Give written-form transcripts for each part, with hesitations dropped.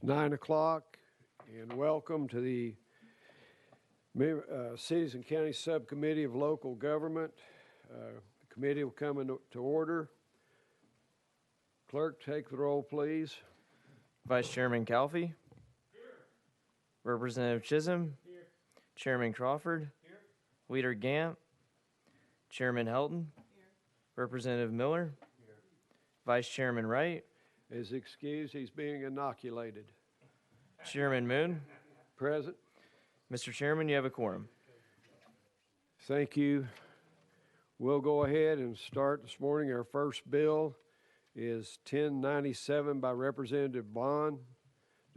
9 o'clock, and welcome to the Cities and Counties Subcommittee of Local Government. The committee will come into order. Clerk, take the roll, please. Vice Chairman Calfi. Here. Representative Chism. Here. Chairman Crawford. Here. Leader Gantt. Chairman Helton. Here. Representative Miller. Here. Vice Chairman Wright. Is excused, he's being inoculated. Chairman Moon. Present. Mr. Chairman, you have a quorum. Thank you. We'll go ahead and start this morning. Our first bill is 1097 by Representative Bond.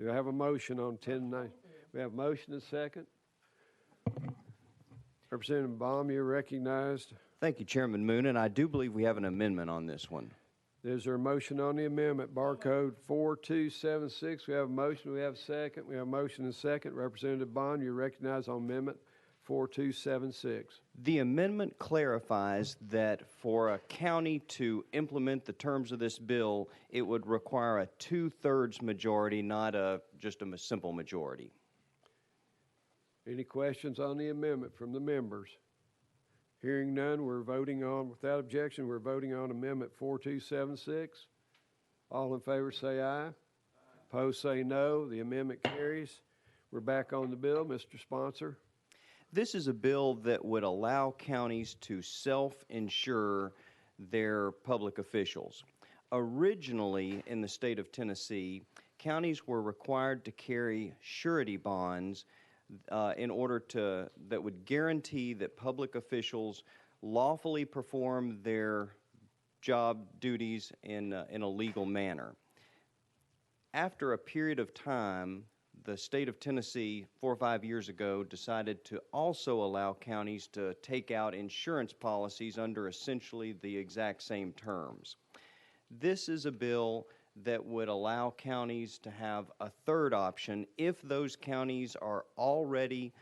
Do I have a motion on 1090? We have a motion and a second. Representative Bond, you're recognized. Thank you, Chairman Moon, and I do believe we have an amendment on this one. Is there a motion on the amendment? Barcode 4276. We have a motion. We have a second. We have a motion and a second. Representative Bond, you're recognized on amendment 4276. The amendment clarifies that for a county to implement the terms of this bill, it would require a 2/3 majority, not just a simple majority. Any questions on the amendment from the members? Hearing none, we're voting on, without objection, we're voting on amendment 4276. All in favor say aye. Aye. Opposed say no. The amendment carries. We're back on the bill. Mr. Sponsor. This is a bill that would allow counties to self-insure their public officials. Originally, in the state of Tennessee, counties were required to carry surety bonds in order that would guarantee that public officials lawfully perform their job duties in a legal manner. After a period of time, the state of Tennessee, 4 or 5 years ago, decided to also allow counties to take out insurance policies under essentially the exact same terms. This is a bill that would allow counties to have a third option if those counties are already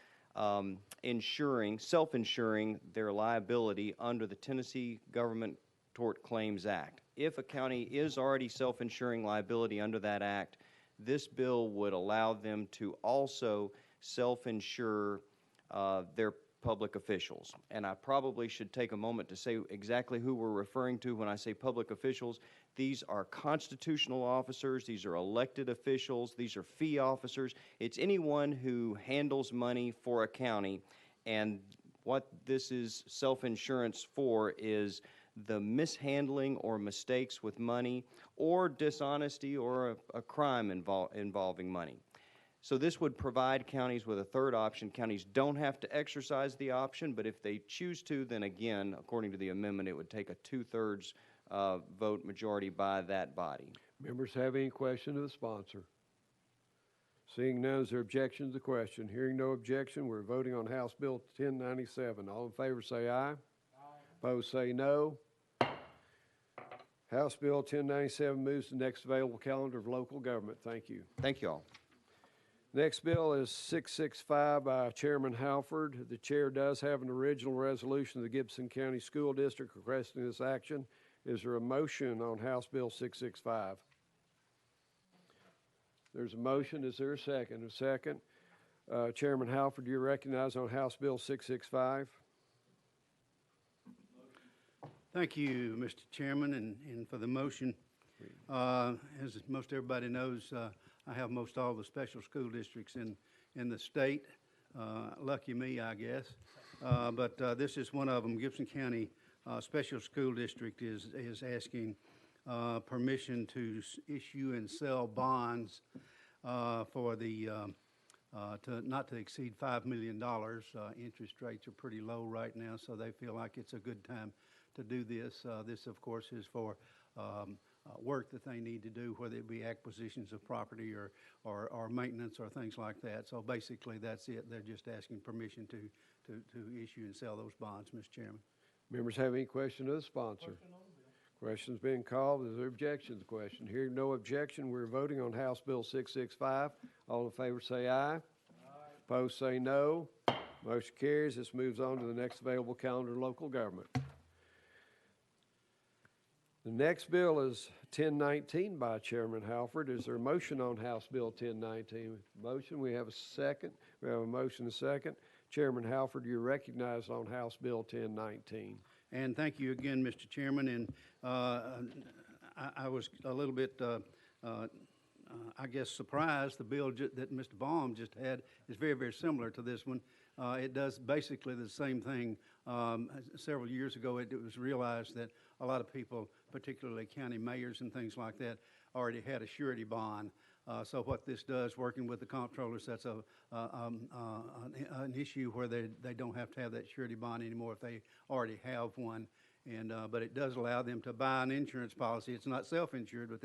self-insuring their liability under the Tennessee Government Tort Claims Act. If a county is already self-insuring liability under that act, this bill would allow them to also self-insure their public officials. And I probably should take a moment to say exactly who we're referring to when I say public officials. These are constitutional officers, these are elected officials, these are fee officers. It's anyone who handles money for a county, and what this is self-insurance for is the mishandling or mistakes with money or dishonesty or a crime involving money. So this would provide counties with a third option. Counties don't have to exercise the option, but if they choose to, then again, according to the amendment, it would take a 2/3 vote majority by that body. Members have any question of the sponsor? Seeing none, is there objection to the question? Hearing no objection, we're voting on House Bill 1097. All in favor say aye. Aye. Opposed say no. House Bill 1097 moves to the next available calendar of local government. Thank you. Thank you all. Next bill is 665 by Chairman Halford. The chair does have an original resolution of the Gibson County School District requesting this action. Is there a motion on House Bill 665? There's a motion. Is there a second? A second. Chairman Halford, you're recognized on House Bill 665. Thank you, Mr. Chairman, and for the motion. As most everybody knows, I have most all the special school districts in the state. Lucky me, I guess. But this is one of them. Gibson County Special School District is asking permission to issue and sell bonds for the not to exceed $5 million. Interest rates are pretty low right now, so they feel like it's a good time to do this. This, of course, is for work that they need to do, whether it be acquisitions of property or maintenance or things like that. So basically, that's it. They're just asking permission to issue and sell those bonds, Mr. Chairman. Members have any question of the sponsor? Question's being called. Is there objection to the question? Hearing no objection, we're voting on House Bill 665. All in favor say aye. Aye. Opposed say no. Motion carries. This moves on to the next available calendar of local government. The next bill is 1019 by Chairman Halford. Is there a motion on House Bill 1019? Motion, we have a second. We have a motion and a second. Chairman Halford, you're recognized on House Bill 1019. And thank you again, Mr. Chairman. And I was a little bit, I guess, surprised. The bill that Mr. Baum just had is very, very similar to this one. It does basically the same thing. Several years ago, it was realized that a lot of people, particularly county mayors and things like that, already had a surety bond. So what this does, working with the comptrollers, that's an issue where they don't have to have that surety bond anymore if they already have one. And but it does allow them to buy an insurance policy. It's not self-insured, but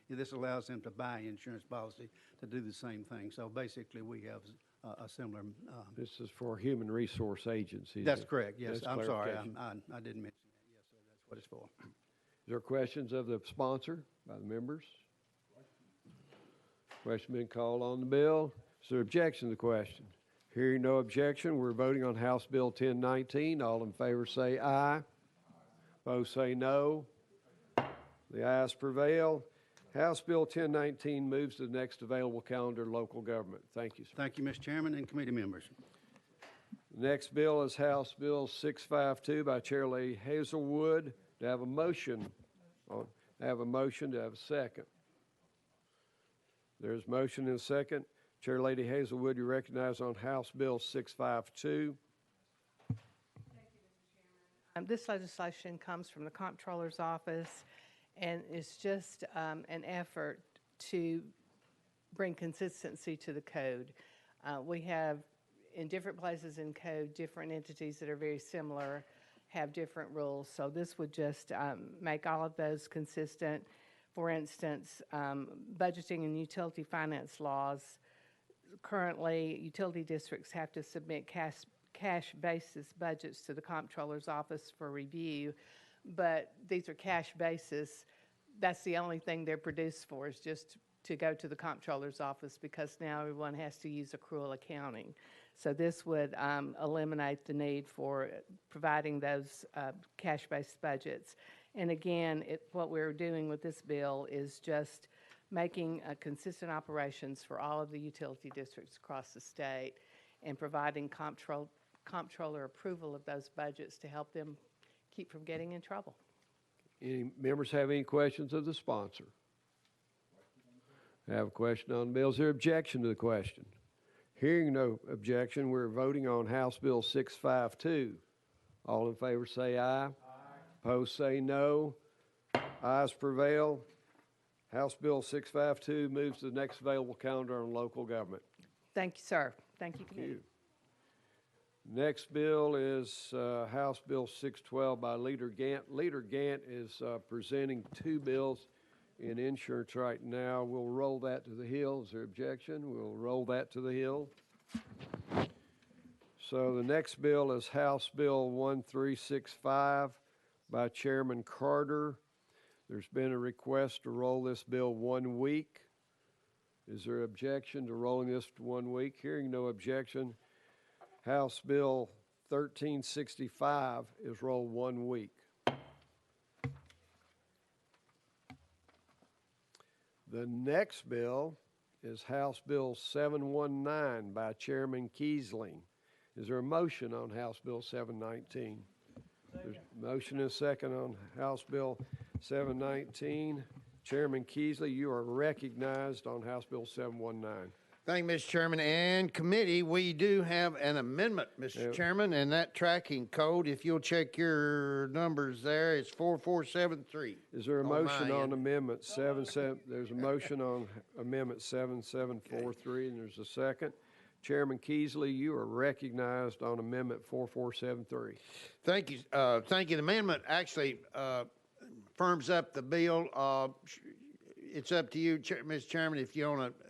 this allows them to buy insurance policy to do the same thing. So basically, we have a similar. This is for human resource agencies. That's correct. Yes, That's I'm sorry, clarification. I didn't mention that. Yes, sir. That's what it's for. Is there questions of the sponsor by the members? Question been called on the bill. Is there objection to the question? Hearing no objection, we're voting on House Bill 1019. All in favor say aye. Opposed say no. The ayes prevail. House Bill 1019 moves to the next available calendar, local government. Thank you, sir. Thank you, Mr. Chairman and committee members. The next bill is House Bill 652 by Chair Lady Hazelwood. To have a motion, to have a second. There's motion and a second. Chair Lady Hazelwood, you recognize on House Bill 652. This legislation comes from the Comptroller's Office, and it's just an effort to bring consistency to the code. We have, in different places in code, different entities that are very similar, have different rules. So this would just make all of those consistent. For instance, budgeting and utility finance laws. Currently, utility districts have to submit cash basis budgets to the Comptroller's Office for review, but these are cash basis. That's the only thing they're produced for, is just to go to the Comptroller's Office, because now everyone has to use accrual accounting. So this would eliminate the need for providing those cash-based budgets. And again, what we're doing with this bill is just making consistent operations for all of the utility districts across the state and providing comptroller approval of those budgets to help them keep from getting in trouble. Any members have any questions of the sponsor? I have a question on the bill. Is there objection to the question? Hearing no objection, we're voting on House Bill 652. All in favor say aye. Aye. Opposed say no. Ayes prevail. House Bill 652 moves to the next available calendar on local government. Thank you, sir. Thank you, committee. Next bill is House Bill 612 by Leader Gantt. Leader Gantt is presenting two bills in insurance right now. We'll roll that to the Hill. Is there objection? We'll roll that to the Hill. So the next bill is House Bill 1365 by Chairman Carter. There's been a request to roll this bill 1 week. Is there objection to rolling this to 1 week? Hearing no objection, House Bill 1365 is rolled 1 week. The next bill is House Bill 719 by Chairman Keisling. Is there a motion on House Bill 719? There's a motion and a second on House Bill 719. Chairman Keesley, you are recognized on House Bill 719. Thank you, Mr. Chairman and committee. We do have an amendment, Mr. Chairman, and that tracking code, if you'll check your numbers there, it's 4473. Is there a motion on Amendment 77? There's a motion on Amendment 7743, and there's a second. Chairman Keesley, you are recognized on Amendment 4473. Thank you. Thank you. The amendment actually firms up the bill. It's up to you, Mr. Chairman, if you want to.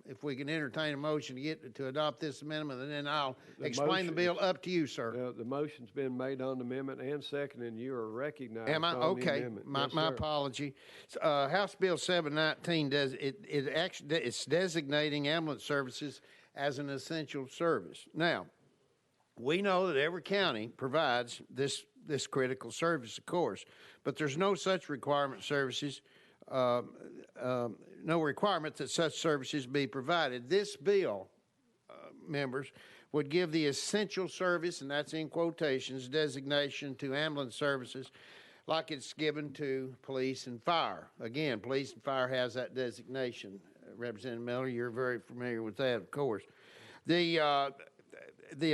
If we can entertain a motion to adopt this amendment, and then I'll explain the bill. Up to you, sir. The motion's been made on the amendment and seconded, and you are recognized. Am I? On Okay. the amendment. My apology. House Bill 719 does it's designating ambulance services as an essential service. Now, we know that every county provides this this critical service, of course. But there's no such requirement no requirement that such services be provided. This bill, members, would give the essential service, and that's in quotations, designation to ambulance services like it's given to police and fire. Again, police and fire has that designation. Representative Miller, you're very familiar with that, of course. The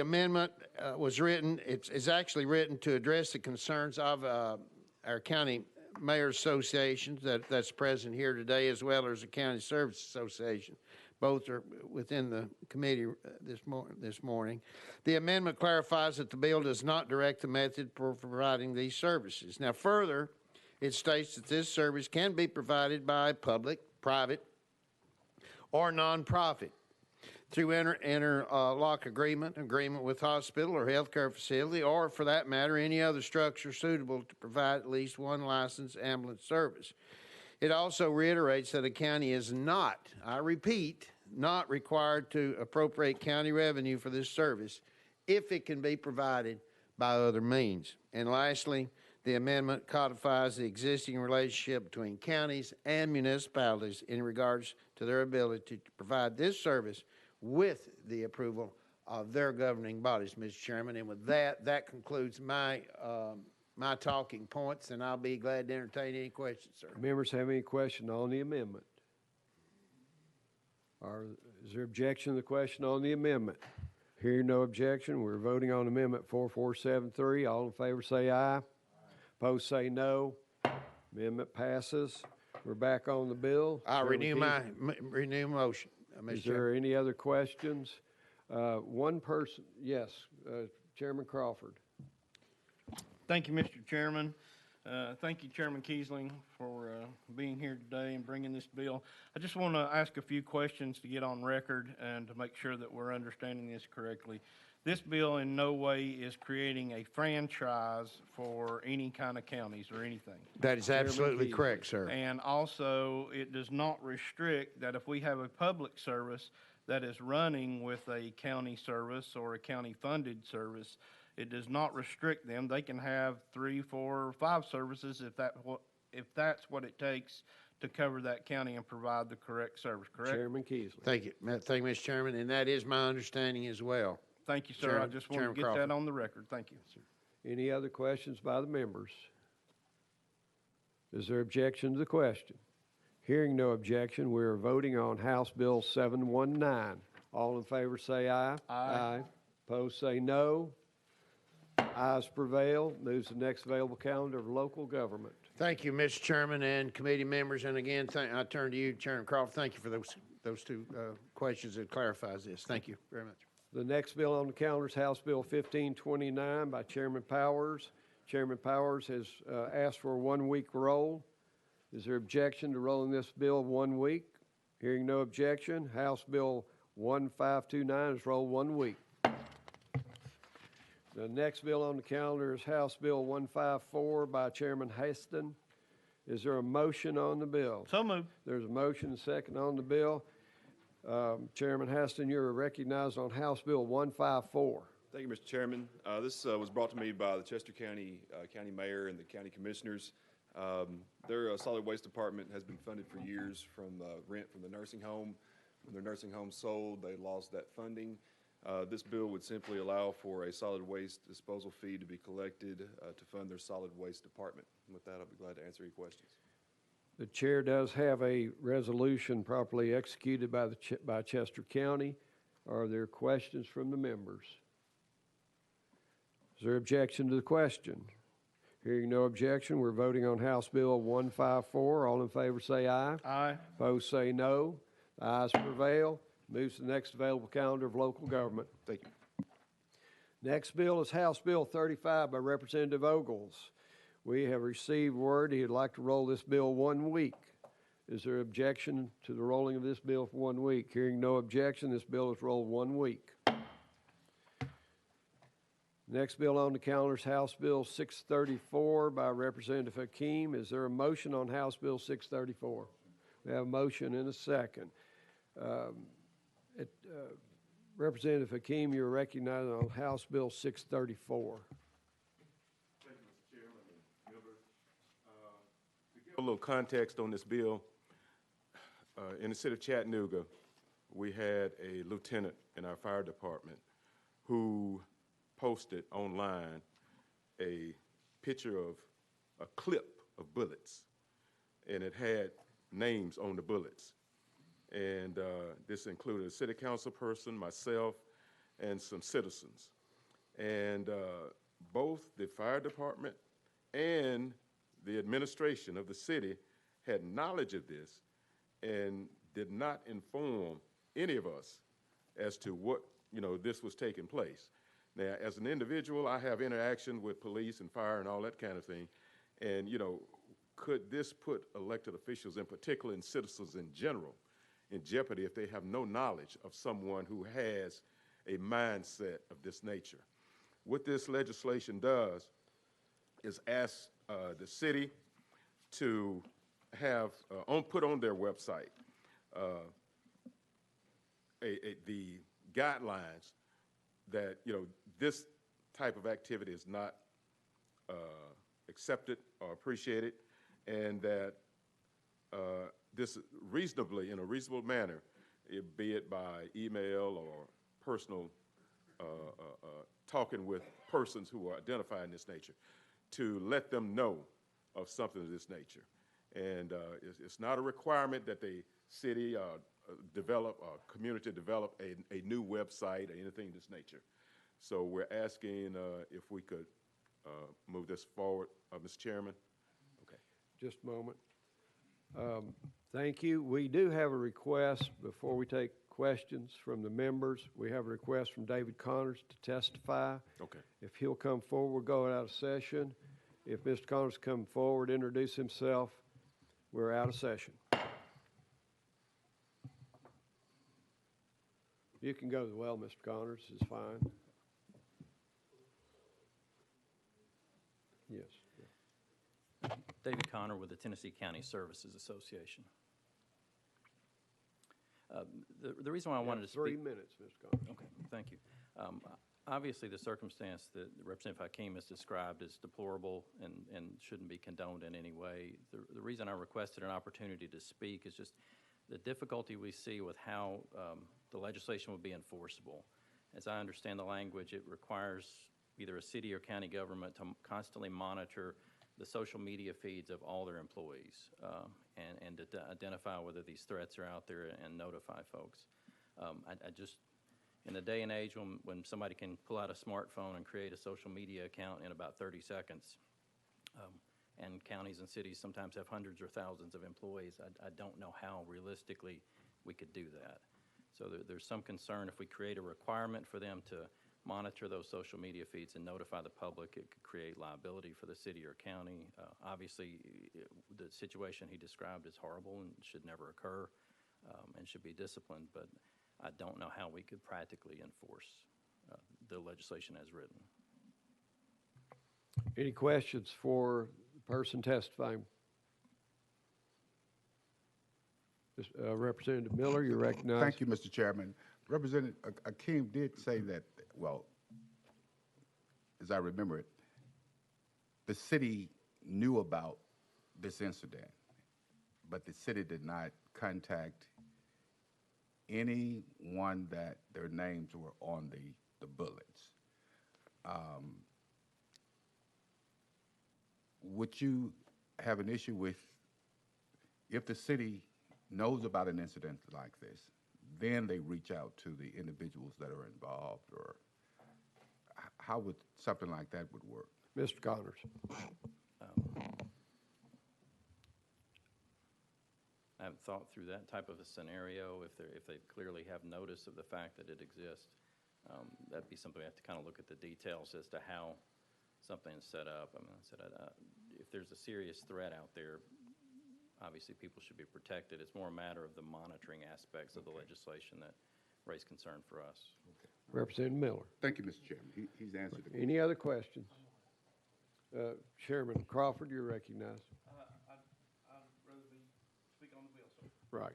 amendment was written, it's actually written to address the concerns of our county mayor's associations that's present here today, as well as the county service association. Both are within the committee this morning. The amendment clarifies that the bill does not direct the method for providing these services. Now, further, it states that this service can be provided by public, private, or nonprofit through interlock agreement with hospital or healthcare facility, or for that matter, any other structure suitable to provide at least one licensed ambulance service. It also reiterates that a county is not, I repeat, not required to appropriate county revenue for this service if it can be provided by other means. And lastly, the amendment codifies the existing relationship between counties and municipalities in regards to their ability to provide this service with the approval of their governing bodies, Mr. Chairman. And with that, that concludes my talking points, and I'll be glad to entertain any questions, sir. Members have any question on the amendment? Is there objection to the question on the amendment? Hearing no objection, we're voting on Amendment 4473. All in favor say aye. Opposed say no. Amendment passes. We're back on the bill. I'll renew my motion, Mr. Is Chairman. there any other questions? One person, yes, Chairman Crawford. Thank you, Mr. Chairman. Thank you, Chairman Kiesling, for being here today and bringing this bill. I just want to ask a few questions to get on record and to make sure that we're understanding this correctly. This bill in no way is creating a franchise for any kind of counties or anything. That is absolutely correct, sir. And also, it does not restrict that if we have a public service that is running with a county service or a county-funded service, it does not restrict them. They can have 3, 4, or 5 services if that's what it takes to cover that county and provide the correct service, correct? Chairman Keesley. Thank you. Thank you, Mr. Chairman, and that is my understanding as well. Thank you, sir. Chairman- I just want to Chairman get Crawford. that on the record. Thank you. Any other questions by the members? Is there objection to the question? Hearing no objection, we are voting on House Bill 719. All in favor say aye. Aye. Opposed say no. Ayes prevail. Moves to the next available calendar of local government. Thank you, Mr. Chairman and committee members. And again, I turn to you, Chairman Crawford. Thank you for those two questions that clarifies this. Thank you very much. The next bill on the calendar is House Bill 1529 by Chairman Powers. Chairman Powers has asked for a 1-week roll. Is there objection to rolling this bill 1 week? Hearing no objection, House Bill 1529 is rolled 1 week. The next bill on the calendar is House Bill 154 by Chairman Haston. Is there a motion on the bill? So moved. There's a motion and second on the bill. Chairman Haston, you're recognized on House Bill 154. Thank you, Mr. Chairman. This was brought to me by the Chester County County Mayor and the County Commissioners. Their solid waste department has been funded for years from rent from the nursing home. When their nursing home sold, they lost that funding. This bill would simply allow for a solid waste disposal fee to be collected to fund their solid waste department. And with that, I'll be glad to answer any questions. The chair does have a resolution properly executed by Chester County. Are there questions from the members? Is there objection to the question? Hearing no objection, we're voting on House Bill 154. All in favor say aye. Aye. Opposed say no. The ayes prevail. Moves to the next available calendar of local government. Thank you. Next bill is House Bill 35 by Representative Ogles. We have received word he'd like to roll this bill 1 week. Is there objection to the rolling of this bill for 1 week? Hearing no objection, this bill is rolled 1 week. Next bill on the calendar is House Bill 634 by Representative Hakeem. Is there a motion on House Bill 634? We have a motion and a second. Representative Hakeem, you're recognized on House Bill 634. Thank you, A little context on this bill. In the city of Chattanooga, we had a lieutenant in our fire department who posted online a picture of a clip of bullets, and it had names on the bullets. And this included a city council person, myself, and some citizens. And both the fire department and the administration of the city had knowledge of this and did not inform any of us as to what, this was taking place. Now, as an individual, I have interaction with police and fire and all that kind of thing. And, could this put elected officials, in particular, and citizens in general, in jeopardy if they have no knowledge of someone who has a mindset of this nature? What this legislation does is ask the city to have put on their website the guidelines that this type of activity is not accepted or appreciated, and that this reasonably, in a reasonable manner, be it by email or personal talking with persons who are identifying this nature, to let them know of something of this nature. And it's not a requirement that the city develop, or community develop a new website or anything of this nature. So we're asking if we could move this forward, Mr. Chairman. Okay. Just a moment. Thank you. We do have a request before we take questions from the members. We have a request from David Connors to testify. Okay. If he'll come forward, we'll go out of session. If Mr. Connors come forward, introduce himself, we're out of session. You can go as well, Mr. Connors, is fine. Yes. David Connor with the Tennessee County Services Association. The reason why I wanted to speak... 3 minutes, Mr. Connors. Okay, thank you. Obviously, the circumstance that Representative Hakeem has described is deplorable and shouldn't be condoned in any way. The reason I requested an opportunity to speak is just the difficulty we see with how the legislation would be enforceable. As I understand the language, it requires either a city or county government to constantly monitor the social media feeds of all their employees and to identify whether these threats are out there and notify folks. I just, in the day and age when somebody can pull out a smartphone and create a social media account in about 30 seconds, and counties and cities sometimes have hundreds or thousands of employees, I don't know how realistically we could do that. So there's some concern if we create a requirement for them to monitor those social media feeds and notify the public, it could create liability for the city or county. Obviously, the situation he described is horrible and should never occur and should be disciplined, but I don't know how we could practically enforce the legislation as written. Any questions for the person testifying? Representative Miller, you're recognized. Thank you, Mr. Chairman. Representative Keane did say that, well, as I remember it, the city knew about this incident, but the city did not contact anyone that their names were on the bullets. Would you have an issue with, if the city knows about an incident like this, then they reach out to the individuals that are involved, or how would something like that would work? Mr. Connors. I haven't thought through that type of a scenario. If they clearly have notice of the fact that it exists, that'd be something we have to kind of look at the details as to how something is set up. I mean, I said, if there's a serious threat out there, obviously people should be protected. It's more a matter of the monitoring aspects of the legislation that raise concern for us. Okay. Representative Miller. Thank you, Mr. Chairman. He's answered the question. Any other questions? Chairman Crawford, you're recognized. I'd rather speak on the bill, sir. Right.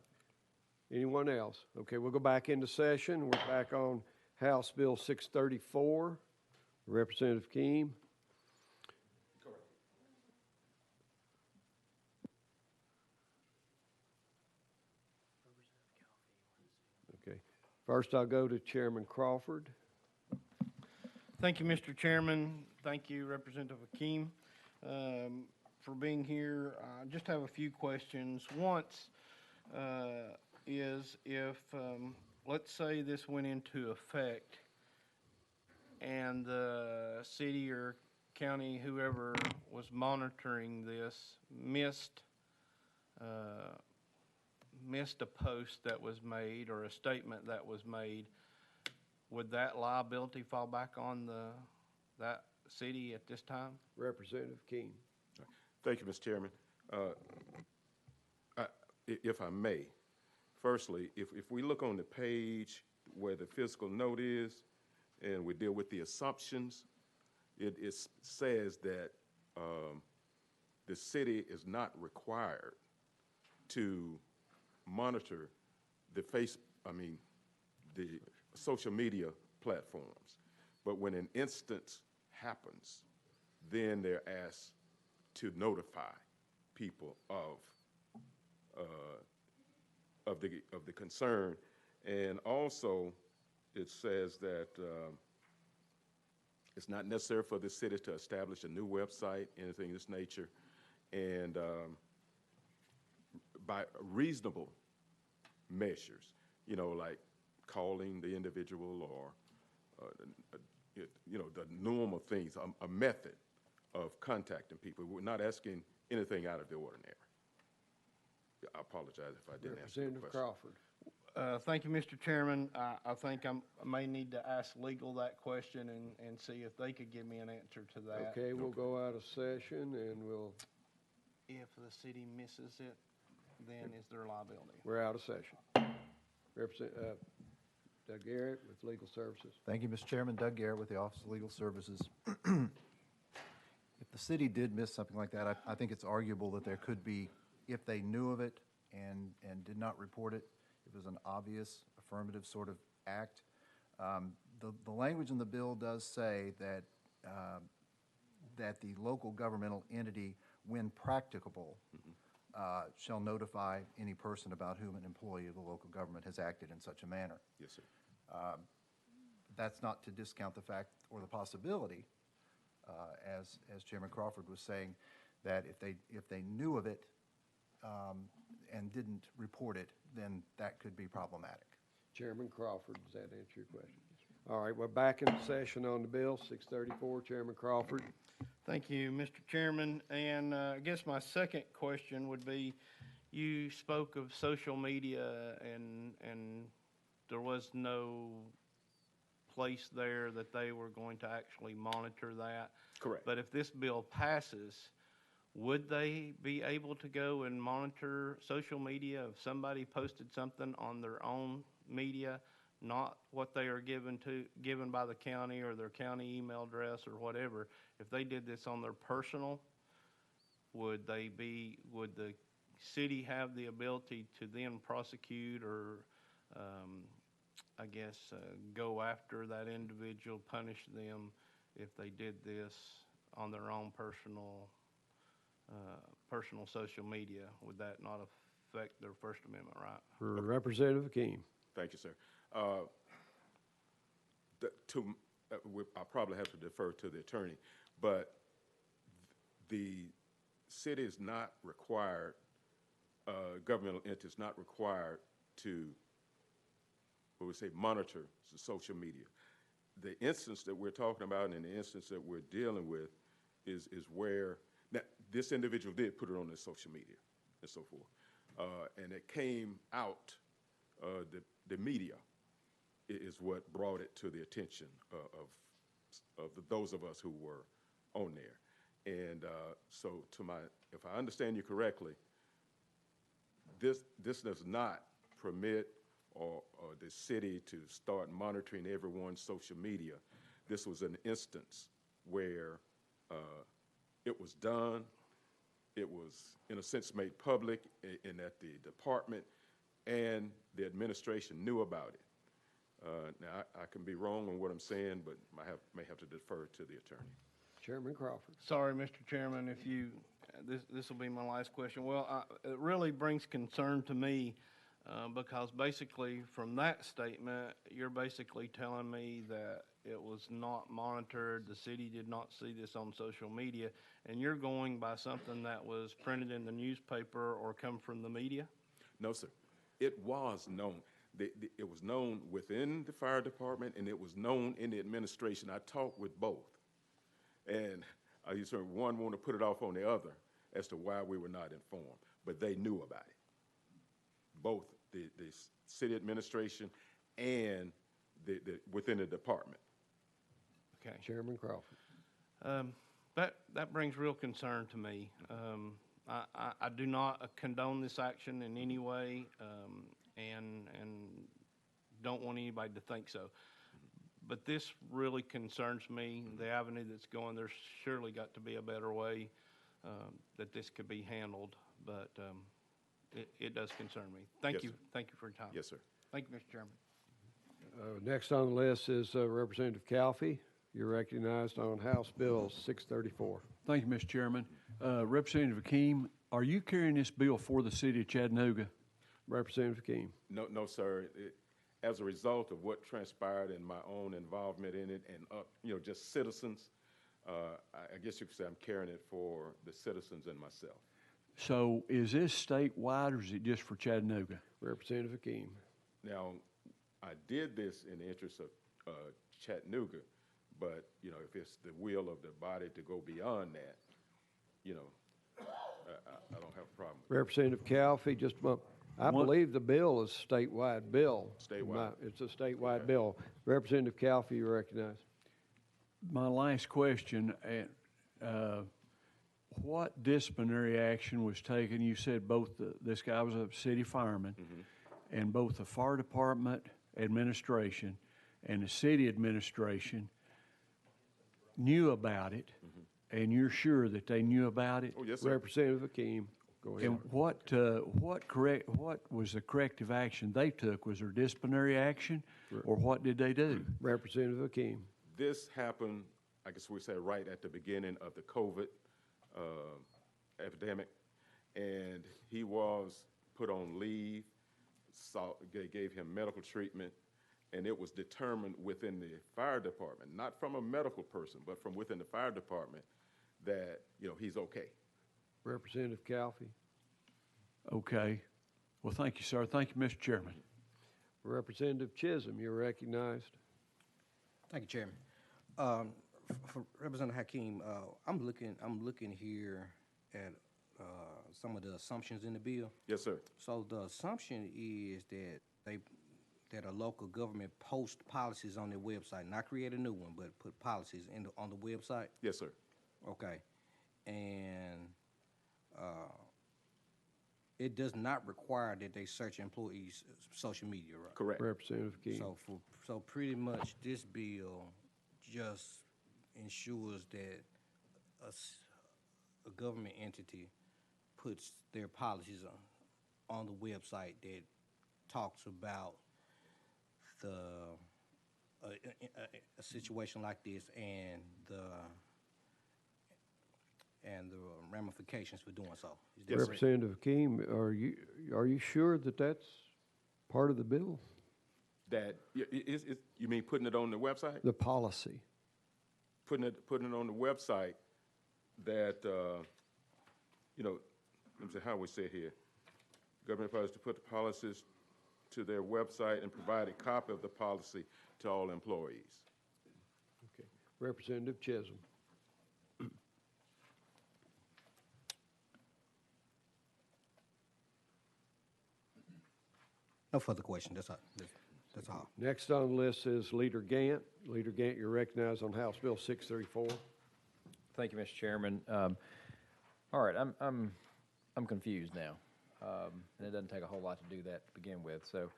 Anyone else? Okay, we'll go back into session. We're back on House Bill 634. Representative Keane. First, I'll go to Chairman Crawford. Thank you, Mr. Chairman. Thank you, Representative Keane, for being here. I just have a few questions. Once is if, let's say this went into effect and the city or county, whoever was monitoring this, missed a post that was made or a statement that was made, would that liability fall back on that city at this time? Representative Keane. Thank you, Mr. Chairman. If I may, firstly, if we look on the page where the fiscal note is, and we deal with the assumptions, it says that the city is not required to monitor the social media platforms. But when an instance happens, then they're asked to notify people of the concern. And also, it says that it's not necessary for the city to establish a new website, anything of this nature, and by reasonable measures, like calling the individual or, the normal things, a method of contacting people. We're not asking anything out of the ordinary. I apologize if I didn't answer your Representative question. Crawford. Thank you, Mr. Chairman. I think I may need to ask legal that question and see if they could give me an answer to that. Okay, we'll go out of session and we'll, If the city misses it, then is there liability? we're out of session. Doug Garrett with Legal Services. Thank you, Mr. Chairman. Doug Garrett with the Office of Legal Services. If the city did miss something like that, I think it's arguable that there could be, if they knew of it and did not report it, it was an obvious affirmative sort of act. The language in the bill does say that that the local governmental entity, when practicable, shall notify any person about whom an employee of the local government has acted in such a manner. Yes, sir. That's not to discount the fact or the possibility, as Chairman Crawford was saying, that if they knew of it and didn't report it, then that could be problematic. Chairman Crawford, does that answer your question? All right, we're back in session on the bill, 634. Chairman Crawford. Thank you, Mr. Chairman. And I guess my second question would be, you spoke of social media and there was no place there that they were going to actually monitor that. Correct. But if this bill passes, would they be able to go and monitor social media if somebody posted something on their own media, not what they are given by the county or their county email address or whatever? If they did this on their personal, would the city have the ability to then prosecute or go after that individual, punish them if they did this on their own personal social media? Would that not affect their First Amendment right? Representative Keane. Thank you, sir. I probably have to defer to the attorney, but the city is not required, governmental entity is not required to, monitor the social media. The instance that we're talking about and the instance that we're dealing with is where, now, this individual did put it on his social media and so forth. And it came out, the media is what brought it to the attention of those of us who were on there. And so if I understand you correctly, this does not permit or the city to start monitoring everyone's social media. This was an instance where it was done, it was in a sense made public, and that the department and the administration knew about it. Now, I can be wrong on what I'm saying, but I may have to defer to the attorney. Chairman Crawford. Sorry, Mr. Chairman, this will be my last question. Well, it really brings concern to me Because basically, from that statement, you're basically telling me that it was not monitored, the city did not see this on social media, and you're going by something that was printed in the newspaper or come from the media? No, sir. It was known. It was known within the fire department, and it was known in the administration. I talked with both. And I used to, one want to put it off on the other as to why we were not informed, but they knew about it. Both the city administration and within the department. Okay. Chairman Crawford. That brings real concern to me. I do not condone this action in any way, and don't want anybody to think so. But this really concerns me, the avenue that's going. There's surely got to be a better way that this could be handled, but it does concern me. Thank Yes, you. sir. Thank you for your time. Yes, sir. Thank you, Mr. Chairman. Next on the list is Representative Calfi. You're recognized on House Bill 634. Thank you, Mr. Chairman. Representative Keane, are you carrying this bill for the city of Chattanooga? Representative Keane. No, sir. As a result of what transpired and my own involvement in it, and just citizens, I guess you could say I'm carrying it for the citizens and myself. So is this statewide or is it just for Chattanooga? Representative Keane. Now, I did this in the interest of Chattanooga, but if it's the will of the body to go beyond that, I don't have a problem with it. Representative Calfi, just a moment. I believe the bill is a statewide bill. Statewide. It's a statewide bill. Representative Calfi, you recognize. My last question, what disciplinary action was taken? You said this guy was a city fireman, and both the fire department administration and the city administration knew about it, and you're sure that they knew about it? Oh, yes, sir. Representative Akeem, go ahead. And what was the corrective action they took? Was there disciplinary action, or what did they do? Representative Akeem. This happened, I guess we say, right at the beginning of the COVID epidemic, and he was put on leave. They gave him medical treatment, and it was determined within the fire department, not from a medical person, but from within the fire department, that he's okay. Representative Calfi. Okay. Well, thank you, sir. Thank you, Mr. Chairman. Representative Chism, you're recognized. Thank you, Chairman. For Representative Hakeem, I'm looking here at some of the assumptions in the bill. Yes, sir. So the assumption is that a local government post policies on their website, not create a new one, but put policies on the website. Yes, sir. Okay, and it does not require that they search employees' social media, right? Correct. Representative Keane. So pretty much this bill just ensures that a government entity puts their policies on the website that talks about a situation like this and the ramifications for doing so. Is that correct? Representative Akeem, are you sure that that's part of the bill? That you mean putting it on the website? The policy. Putting it on the website. That let me see how we say it here. Government policy to put the policies to their website and provide a copy of the policy to all employees. Okay. Representative Chism. No further question. That's all. Next on the list is Leader Gantt. Leader Gantt, you're recognized on House Bill 634. Thank you, Mr. Chairman. All right, I'm confused now, and it doesn't take a whole lot to do that to begin with. So,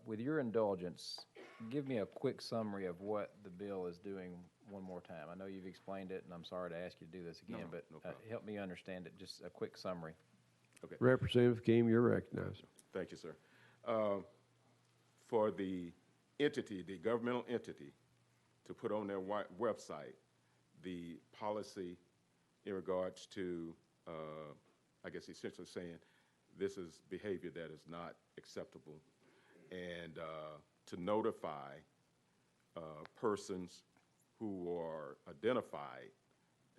with your indulgence, give me a quick summary of what the bill is doing one more time. I know you've explained it, and I'm sorry to ask you to do this again, but help me understand it. Just a quick summary. Okay. Representative Keane, you're recognized. Thank you, sir. For the entity, the governmental entity, to put on their website the policy in regards to, I guess essentially saying this is behavior that is not acceptable, and to notify persons who are identified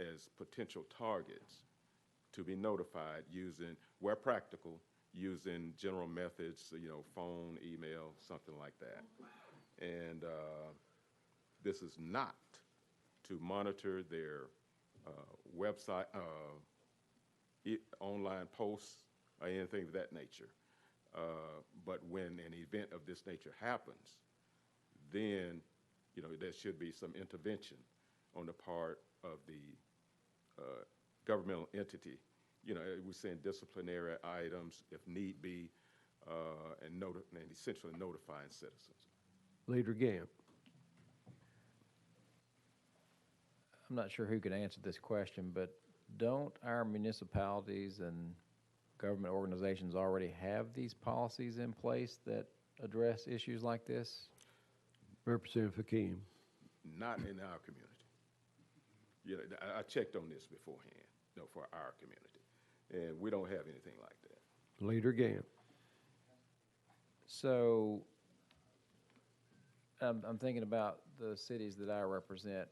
as potential targets to be notified using, where practical, using general methods, phone, email, something like that. And this is not to monitor their website, online posts, or anything of that nature. But when an event of this nature happens, then, there should be some intervention on the part of the governmental entity. We're saying disciplinary items, if need be, and essentially notifying citizens. Leader Gantt. I'm not sure who can answer this question, but don't our municipalities and government organizations already have these policies in place that address issues like this? Representative Hakeem. Not in our community. I checked on this beforehand, for our community, and we don't have anything like that. Leader Gantt. So I'm thinking about the cities that I represent.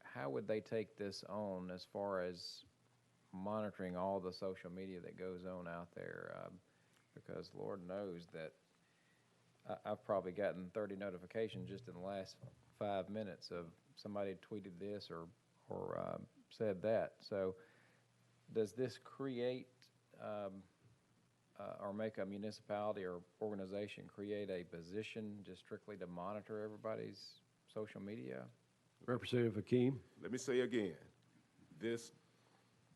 How would they take this on as far as monitoring all the social media that goes on out there? Because Lord knows that I've probably gotten 30 notifications just in the last 5 minutes of somebody tweeted this or said that. So does this create or make a municipality or organization create a position just strictly to monitor everybody's social media? Representative Hakeem. Let me say again, this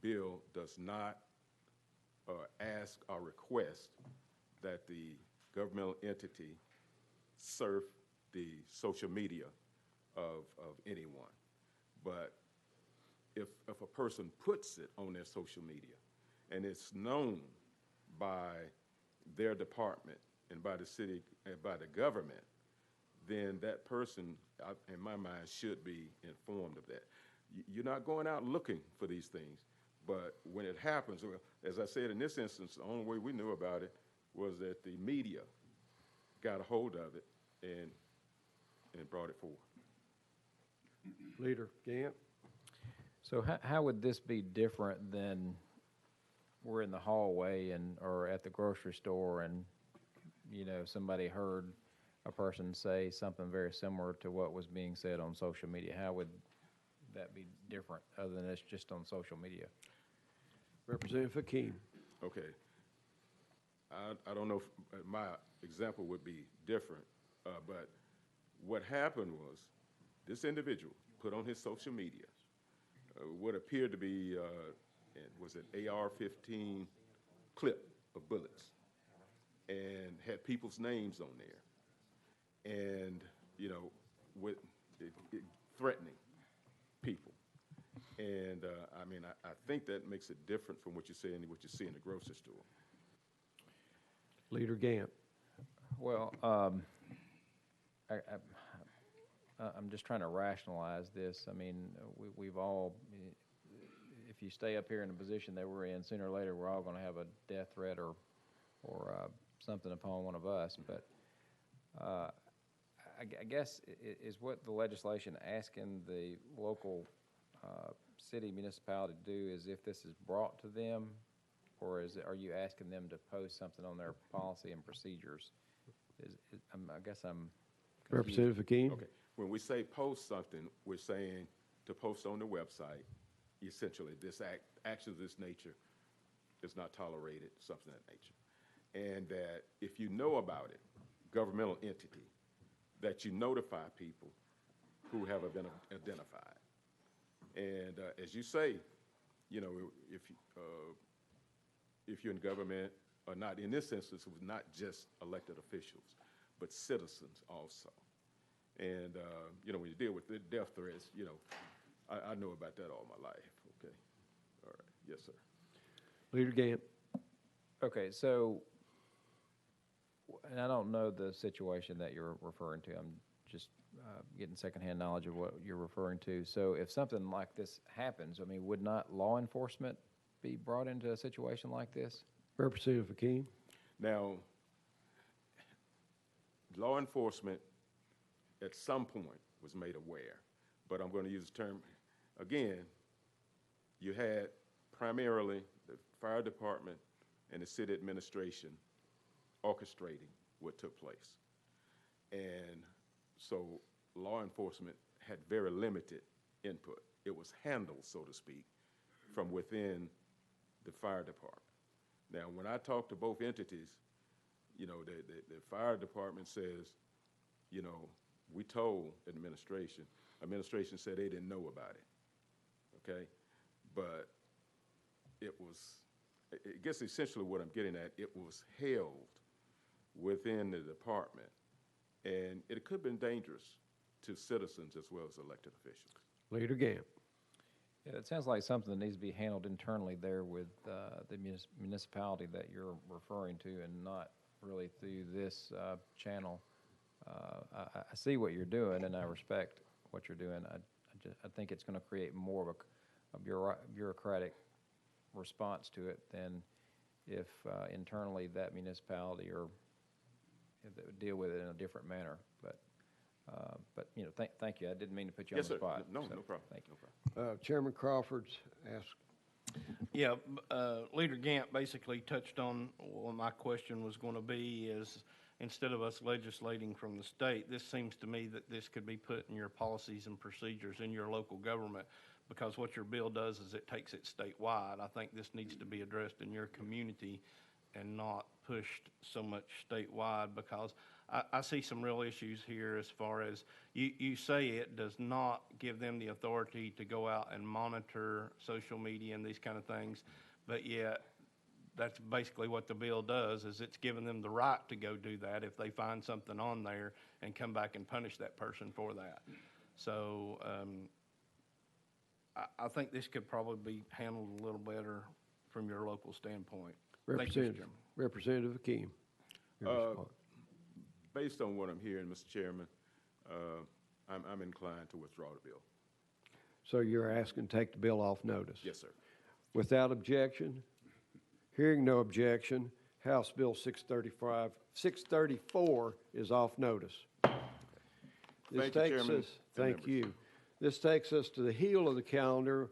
bill does not ask or request that the governmental entity surf the social media of anyone. But if a person puts it on their social media and it's known by their department and by the city and by the government, then that person, in my mind, should be informed of that. You're not going out looking for these things, but when it happens, as I said in this instance, the only way we knew about it was that the media got a hold of it and brought it forward. Leader Gantt. So how would this be different than we're in the hallway or at the grocery store and, somebody heard a person say something very similar to what was being said on social media? How would that be different other than it's just on social media? Representative Hakeem. Okay. I don't know if my example would be different, but what happened was this individual put on his social media what appeared to be, was it AR-15 clip of bullets, and had people's names on there, and with threatening people. And I think that makes it different from what you see in the grocery store. Leader Gantt. Well, I'm just trying to rationalize this. We've all, if you stay up here in the position that we're in, sooner or later we're all going to have a death threat or something upon one of us. But I guess is what the legislation asking the local city municipality to do is if this is brought to them, or are you asking them to post something on their policy and procedures? I guess I'm confused. Representative Keane. Okay. When we say post something, we're saying to post on the website, essentially, this action of this nature is not tolerated, something of that nature. And that if you know about it, governmental entity, that you notify people who have been identified. And as you say, if you're in government, or not, in this instance, it was not just elected officials, but citizens also. And, when you deal with the death threats, I know about that all my life, okay? All right, yes, sir. Leader Gantt. Okay, so, and I don't know the situation that you're referring to. I'm just getting secondhand knowledge of what you're referring to. So if something like this happens, would not law enforcement be brought into a situation like this? Representative Keane. Now, law enforcement at some point was made aware, but I'm going to use the term, again, you had primarily the fire department and the city administration orchestrating what took place. And so law enforcement had very limited input. It was handled, so to speak, from within the fire department. Now, when I talk to both entities, you know, the fire department says, you know, we told administration. Administration said they didn't know about it, okay? But it was, I guess essentially what I'm getting at, it was held within the department, and it could have been dangerous to citizens as well as elected officials. Leader Gantt. Yeah, it sounds like something that needs to be handled internally there with the municipality that you're referring to, and not really through this channel. I see what you're doing, and I respect what you're doing. I think it's going to create more of a bureaucratic response to it than if internally that municipality or if they would deal with it in a different manner. But you know, thank you. I didn't mean to put you on the spot. No, so, no problem. Thank you. No problem. Chairman Crawford's asked. Yeah, Leader Gantt basically touched on what my question was going to be is, instead of us legislating from the state, this seems to me that this could be put in your policies and procedures in your local government, because what your bill does is it takes it statewide. I think this needs to be addressed in your community and not pushed so much statewide, because I see some real issues here as far as you say it does not give them the authority to go out and monitor social media and these kind of things, but yet that's basically what the bill does, is it's giving them the right to go do that if they find something on there and come back and punish that person for that. So I think this could probably be handled a little better from your local standpoint. Thank you, Mr. Chairman. Representative Keane. Based on what I'm hearing, Mr. Chairman, I'm inclined to withdraw the bill. So you're asking to take the bill off notice? Yes, sir. Without objection? Hearing no objection, House Bill 634 is off notice. Thank you, Chairman and Thank members. you. This takes us to the heel of the calendar.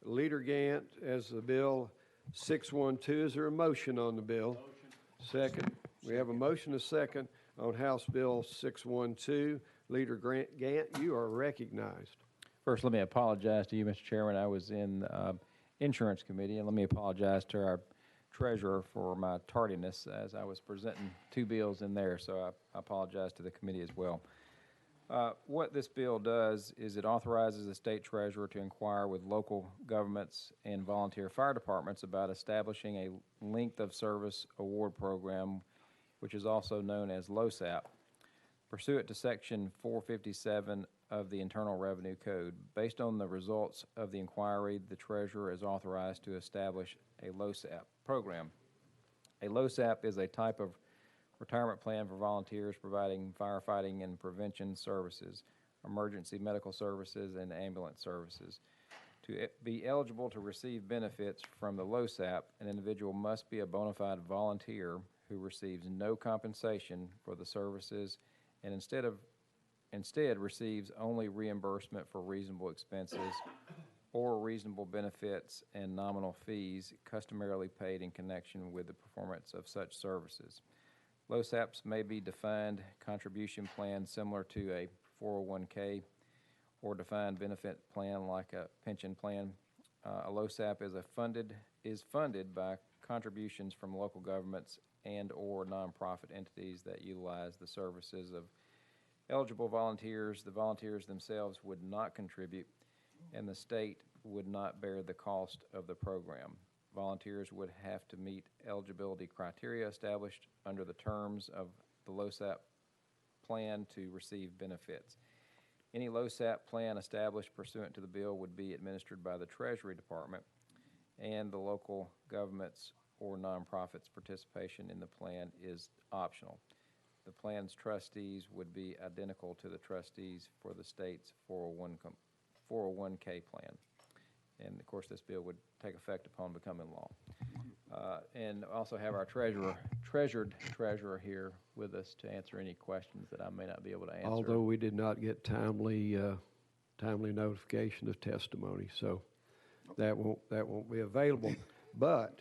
Leader Gantt, as the bill 612. Is there a motion on the bill? Second. We have a motion, a second, on House Bill 612. Leader Gantt, you are recognized. First, let me apologize to you, Mr. Chairman. I was in Insurance Committee, and let me apologize to our treasurer for my tardiness as I was presenting two bills in there, so I apologize to the committee as well. What this bill does is it authorizes the state treasurer to inquire with local governments and volunteer fire departments about establishing a length of service award program, which is also known as LOSAP, pursuant to Section 457 of the Internal Revenue Code. Based on the results of the inquiry, the treasurer is authorized to establish a LOSAP program. A LOSAP is a type of retirement plan for volunteers providing firefighting and prevention services, emergency medical services, and ambulance services. To be eligible to receive benefits from the LOSAP, an individual must be a bona fide volunteer who receives no compensation for the services and instead receives only reimbursement for reasonable expenses or reasonable benefits and nominal fees customarily paid in connection with the performance of such services. LOSAPs may be defined contribution plans similar to a 401k or defined benefit plan like a pension plan. A LOSAP is funded by contributions from local governments and or nonprofit entities that utilize the services of eligible volunteers. The volunteers themselves would not contribute, and the state would not bear the cost of the program. Volunteers would have to meet eligibility criteria established under the terms of the LOSAP plan to receive benefits. Any LOSAP plan established pursuant to the bill would be administered by the Treasury Department, and the local government's or nonprofits' participation in the plan is optional. The plan's trustees would be identical to the trustees for the state's 401k plan. And of course, this bill would take effect upon becoming law. And also have our treasured treasurer here with us to answer any questions that I may not be able to answer. Although we did not get timely notification of testimony, so that won't be available. But,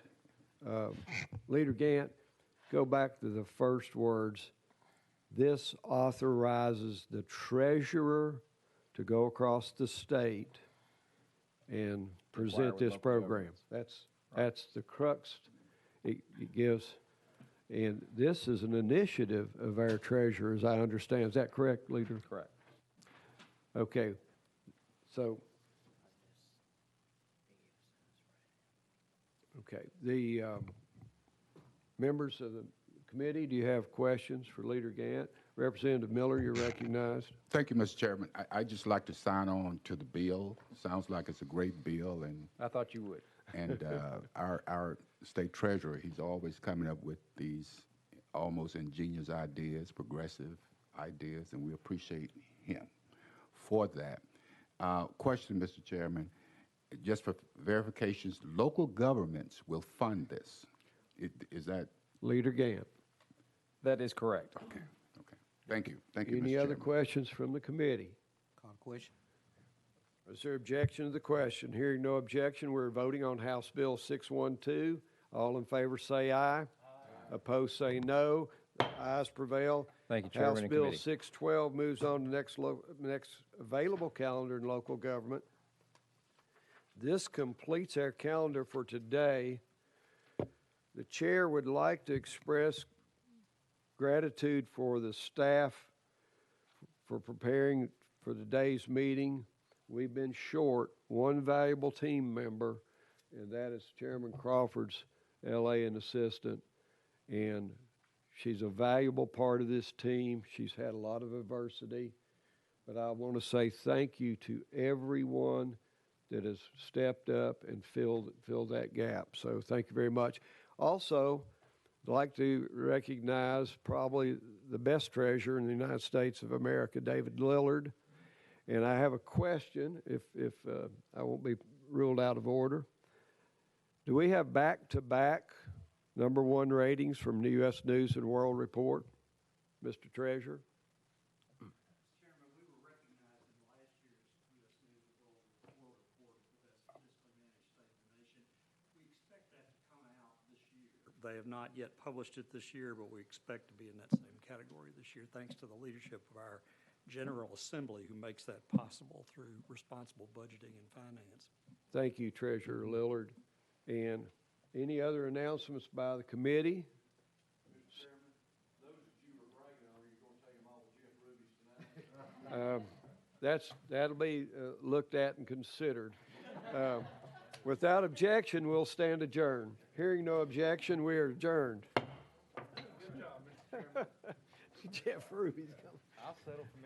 Leader Gantt, go back to the first words. This authorizes the treasurer to go across the state and present this program. That's the crux it gives. And this is an initiative of our treasurer, as I understand. Is that correct, Leader? Correct. Okay. So, okay. The members of the committee, do you have questions for Leader Gantt? Representative Miller, you're recognized. Thank you, Mr. Chairman. I'd just like to sign on to the bill. Sounds like it's a great bill, and I thought you would. and our state treasurer, he's always coming up with these almost ingenious ideas, progressive ideas, and we appreciate him for that. Question, Mr. Chairman, just for verifications, local governments will fund this. Is that? Leader Gantt. That is correct. Okay. Thank you. Thank you, Mr. Any other Chairman. questions from the committee? Call the question. Is there objection to the question? Hearing no objection, we're voting on House Bill 612. All in favor say aye. Aye. Opposed say no. The ayes prevail. Thank you, Chairman House and Bill committee. 612 moves on to the next available calendar in local government. This completes our calendar for today. The chair would like to express gratitude for the staff for preparing for today's meeting. We've been short one valuable team member, and that is Chairman Crawford's LA and assistant. And she's a valuable part of this team. She's had a lot of adversity. But I want to say thank you to everyone that has stepped up and filled that gap. So thank you very much. Also, I'd like to recognize probably the best treasurer in the United States of America, David Lillard. And I have a question, if I won't be ruled out of order. Do we have back-to-back #1 ratings from the U.S. News and World Report, Mr. Treasurer? Chairman, we were recognized in last year's U.S. News and World Report for best fiscally managed state in the nation. We expect that to come out this year. They have not yet published it this year, but we expect to be in that same category this year, thanks to the leadership of our General Assembly, who makes that possible through responsible budgeting and finance. Thank you, Treasurer Lillard. And any other announcements by the committee? Mr. Chairman, those that you were bragging on, are you going to take them all to Jeff Ruby's tonight? That'll be looked at and considered. Without objection, we'll stand adjourned. Hearing no objection, we are adjourned. Good job, Mr. Chairman. Jeff Ruby's coming. I'll settle for